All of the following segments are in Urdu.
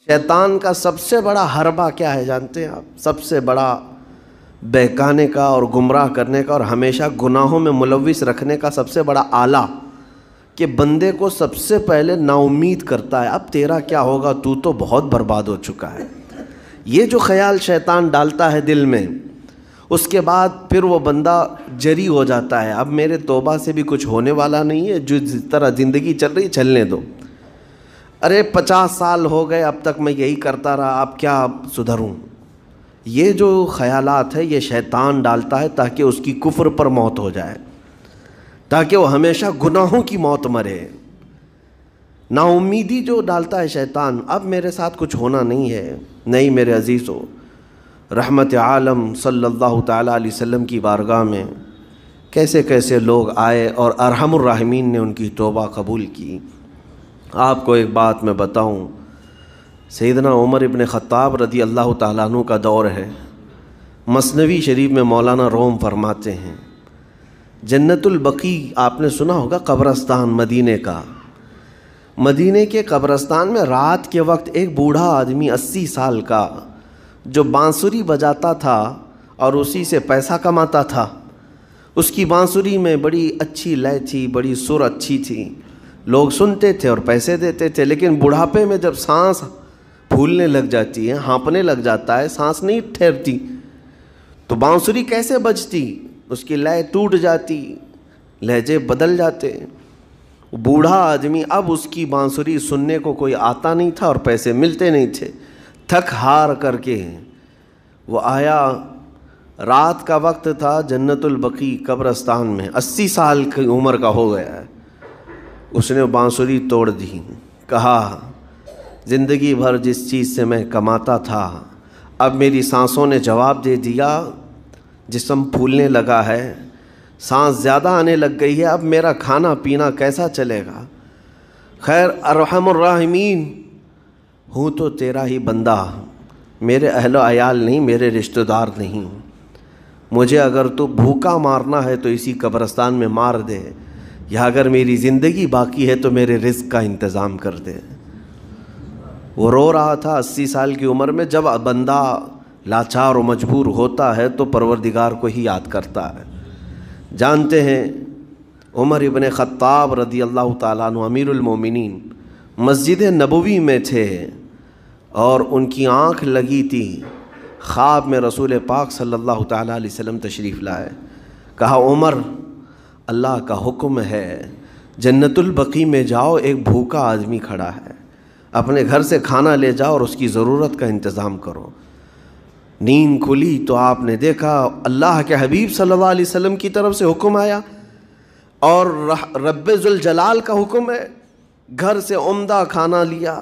شیطان کا سب سے بڑا حربہ کیا ہے جانتے ہیں آپ؟ سب سے بڑا بہکانے کا اور گمراہ کرنے کا اور ہمیشہ گناہوں میں ملوث رکھنے کا سب سے بڑا آلہ کہ بندے کو سب سے پہلے نا امید کرتا ہے، اب تیرا کیا ہوگا، تو بہت برباد ہو چکا ہے۔ یہ جو خیال شیطان ڈالتا ہے دل میں، اس کے بعد پھر وہ بندہ جری ہو جاتا ہے، اب میرے توبہ سے بھی کچھ ہونے والا نہیں ہے، جو جس طرح زندگی چل رہی چلنے دو، ارے 50 سال ہو گئے اب تک میں یہی کرتا رہا، اب کیا سدھروں۔ یہ جو خیالات ہے یہ شیطان ڈالتا ہے تاکہ اس کی کفر پر موت ہو جائے، تاکہ وہ ہمیشہ گناہوں کی موت مرے۔ نا امیدی جو ڈالتا ہے شیطان، اب میرے ساتھ کچھ ہونا نہیں ہے۔ نہیں میرے عزیزو، رحمت عالم صلی اللہ تعالیٰ علیہ وسلم کی بارگاہ میں کیسے کیسے لوگ آئے اور ارحم الراحمین نے ان کی توبہ قبول کی۔ آپ کو ایک بات میں بتاؤں، سیدنا عمر ابن خطاب رضی اللہ تعالیٰ عنہ کا دور ہے۔ مثنوی شریف میں مولانا روم فرماتے ہیں، جنت البقیع آپ نے سنا ہوگا، قبرستان مدینے کا، مدینے کے قبرستان میں رات کے وقت ایک بوڑھا آدمی 80 سال کا جو بانسری بجاتا تھا اور اسی سے پیسہ کماتا تھا، اس کی بانسری میں بڑی اچھی لے تھی، بڑی سر اچھی تھی، لوگ سنتے تھے اور پیسے دیتے تھے، لیکن بڑھاپے میں جب سانس پھولنے لگ جاتی ہے، ہانپنے لگ جاتا ہے، سانس نہیں ٹھہرتی، تو بانسری کیسے بجتی؟ اس کی لے ٹوٹ جاتی، لہجے بدل جاتے۔ بوڑھا آدمی، اب اس کی بانسری سننے کو کوئی آتا نہیں تھا اور پیسے ملتے نہیں تھے، تھک ہار کر کے وہ آیا، رات کا وقت تھا، جنت البقیع قبرستان میں، 80 سال کی عمر کا ہو گیا ہے، اس نے بانسری توڑ دی، کہا زندگی بھر جس چیز سے میں کماتا تھا اب میری سانسوں نے جواب دے دیا، جسم پھولنے لگا ہے، سانس زیادہ آنے لگ گئی ہے، اب میرا کھانا پینا کیسا چلے گا؟ خیر ارحم الراحمین ہوں تو تیرا ہی بندہ، میرے اہل و عیال نہیں، میرے رشتہ دار نہیں، مجھے اگر تو بھوکا مارنا ہے تو اسی قبرستان میں مار دے، یا اگر میری زندگی باقی ہے تو میرے رزق کا انتظام کر دے۔ وہ رو رہا تھا 80 سال کی عمر میں۔ جب بندہ لاچار و مجبور ہوتا ہے تو پروردگار کو ہی یاد کرتا ہے۔ جانتے ہیں عمر ابن خطاب رضی اللہ تعالیٰ عنہ امیر المومنین مسجد نبوی میں تھے اور ان کی آنکھ لگی تھی، خواب میں رسول پاک صلی اللہ تعالیٰ علیہ وسلم تشریف لائے، کہا عمر اللہ کا حکم ہے جنت البقیع میں جاؤ، ایک بھوکا آدمی کھڑا ہے، اپنے گھر سے کھانا لے جاؤ اور اس کی ضرورت کا انتظام کرو۔ نیند کھلی تو آپ نے دیکھا اللہ کے حبیب صلی اللہ علیہ وسلم کی طرف سے حکم آیا اور رب ذوالجلال کا حکم ہے، گھر سے عمدہ کھانا لیا،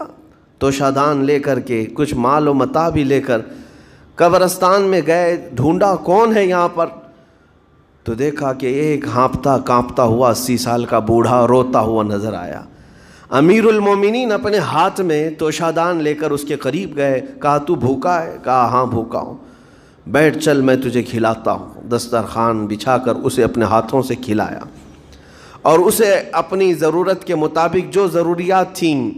توشادان لے کر کے، کچھ مال و متاع بھی لے کر قبرستان میں گئے، ڈھونڈا کون ہے یہاں پر، تو دیکھا کہ ایک ہانپتا کانپتا ہوا 80 سال کا بوڑھا روتا ہوا نظر آیا۔ امیر المومنین اپنے ہاتھ میں توشادان لے کر اس کے قریب گئے، کہا تو بھوکا ہے؟ کہا ہاں بھوکا ہوں، بیٹھ چل میں تجھے کھلاتا ہوں۔ دسترخوان بچھا کر اسے اپنے ہاتھوں سے کھلایا اور اسے اپنی ضرورت کے مطابق جو ضروریات تھیں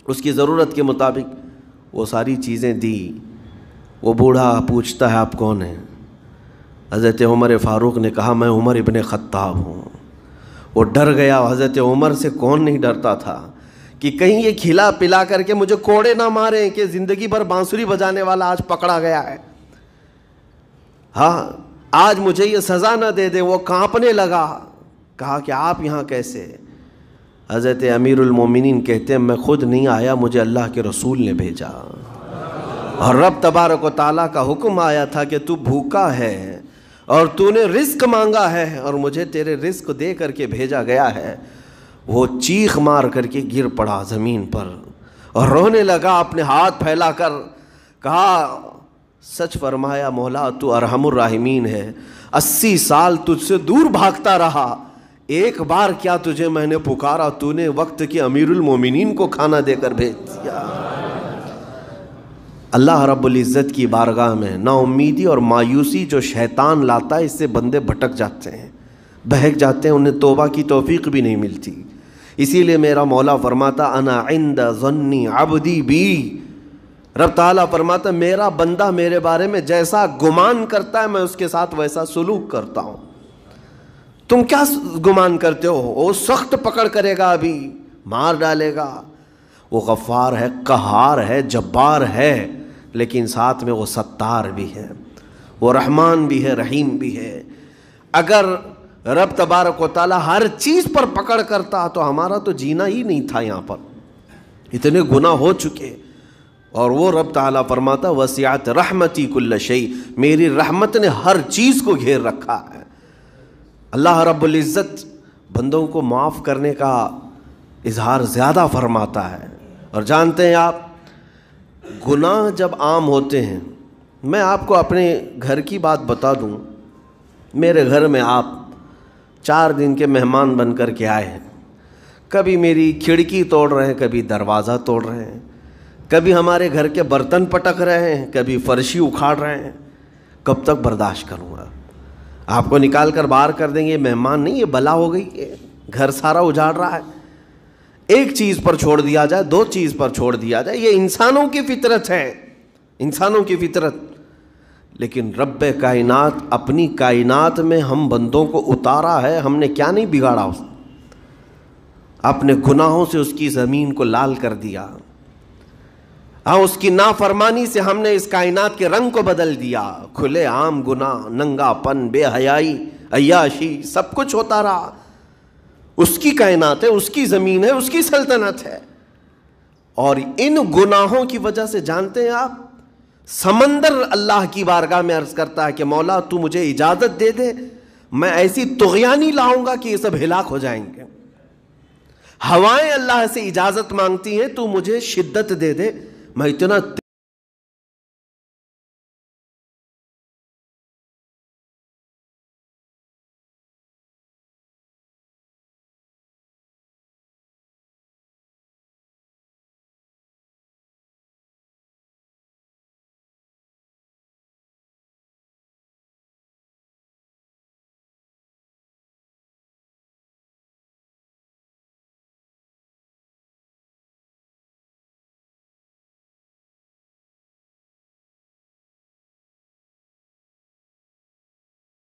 اس کی ضرورت کے مطابق وہ ساری چیزیں دی۔ وہ بوڑھا پوچھتا ہے آپ کون ہیں؟ حضرت عمر فاروق نے کہا میں عمر ابن خطاب ہوں۔ وہ ڈر گیا، حضرت عمر سے کون نہیں ڈرتا تھا کہ کہیں یہ کھلا پلا کر کے مجھے کوڑے نہ ماریں کہ زندگی بھر بانسری بجانے والا آج پکڑا گیا ہے، ہاں آج مجھے یہ سزا نہ دے دے۔ وہ کانپنے لگا، کہا کہ آپ یہاں کیسے؟ حضرت امیر المومنین کہتے ہیں میں خود نہیں آیا، مجھے اللہ کے رسول نے بھیجا، اور رب تبارک و تعالیٰ کا حکم آیا تھا کہ تو بھوکا ہے اور تو نے رزق مانگا ہے اور مجھے تیرے رزق دے کر کے بھیجا گیا ہے۔ وہ چیخ مار کر کے گر پڑا زمین پر اور رونے لگا، اپنے ہاتھ پھیلا کر کہا سچ فرمایا مولا تو ارحم الراحمین ہے، 80 سال تجھ سے دور بھاگتا رہا، ایک بار کیا تجھے میں نے پکارا، تو نے وقت کے امیر المومنین کو کھانا دے کر بھیج دیا۔ اللہ رب العزت کی بارگاہ میں نا امیدی اور مایوسی جو شیطان لاتا ہے، اس سے بندے بھٹک جاتے ہیں، بہک جاتے ہیں، انہیں توبہ کی توفیق بھی نہیں ملتی۔ اسی لیے میرا مولا فرماتا انا عند ظن عبدی بی، رب تعالیٰ فرماتا ہے میرا بندہ میرے بارے میں جیسا گمان کرتا ہے میں اس کے ساتھ ویسا سلوک کرتا ہوں. تم کیا گمان کرتے ہو؟ وہ سخت پکڑ کرے گا، ابھی مار ڈالے گا. وہ غفار ہے، قہار ہے، جبار ہے، لیکن ساتھ میں وہ ستار بھی ہے، وہ رحمان بھی ہے، رحیم بھی ہے. اگر رب تبارک و تعالیٰ ہر چیز پر پکڑ کرتا تو ہمارا تو جینا ہی نہیں تھا. یہاں پر اتنے گناہ ہو چکے. اور وہ رب تعالیٰ فرماتا وسعت رحمتی کل شیء، میری رحمت نے ہر چیز کو گھیر رکھا ہے. اللہ رب العزت بندوں کو معاف کرنے کا اظہار زیادہ فرماتا ہے. اور جانتے ہیں آپ، گناہ جب عام ہوتے ہیں، میں آپ کو اپنے گھر کی بات بتا دوں. میرے گھر میں آپ 4 دن کے مہمان بن کر کے آئے ہیں. کبھی میری کھڑکی توڑ رہے ہیں، کبھی دروازہ توڑ رہے ہیں، کبھی ہمارے گھر کے برتن پٹک رہے ہیں، کبھی فرشی اکھاڑ رہے ہیں. کب تک برداشت کروں گا؟ آپ کو نکال کر باہر کر دیں گے. مہمان نہیں، یہ بلا ہو گئی ہے، گھر سارا اجاڑ رہا ہے. ایک چیز پر چھوڑ دیا جائے، 2 چیز پر چھوڑ دیا جائے، یہ انسانوں کی فطرت ہے، انسانوں کی فطرت. لیکن رب کائنات اپنی کائنات میں ہم بندوں کو اتارا ہے. ہم نے کیا نہیں بگاڑا؟ اپنے گناہوں سے اس کی زمین کو لال کر دیا. اس کی نافرمانی سے ہم نے اس کائنات کے رنگ کو بدل دیا. کھلے عام گناہ، ننگا پن، بے حیائی، عیاشی، سب کچھ ہوتا رہا. اس کی کائنات ہے، اس کی زمین ہے، اس کی سلطنت ہے. اور ان گناہوں کی وجہ سے جانتے ہیں آپ، سمندر اللہ کی بارگاہ میں عرض کرتا ہے کہ مولا تو مجھے اجازت دے دے، میں ایسی طغیانی لاؤں گا کہ یہ سب ہلاک ہو جائیں گے. ہوائیں اللہ سے اجازت مانگتی ہیں تو مجھے شدت دے دے، میں اتنا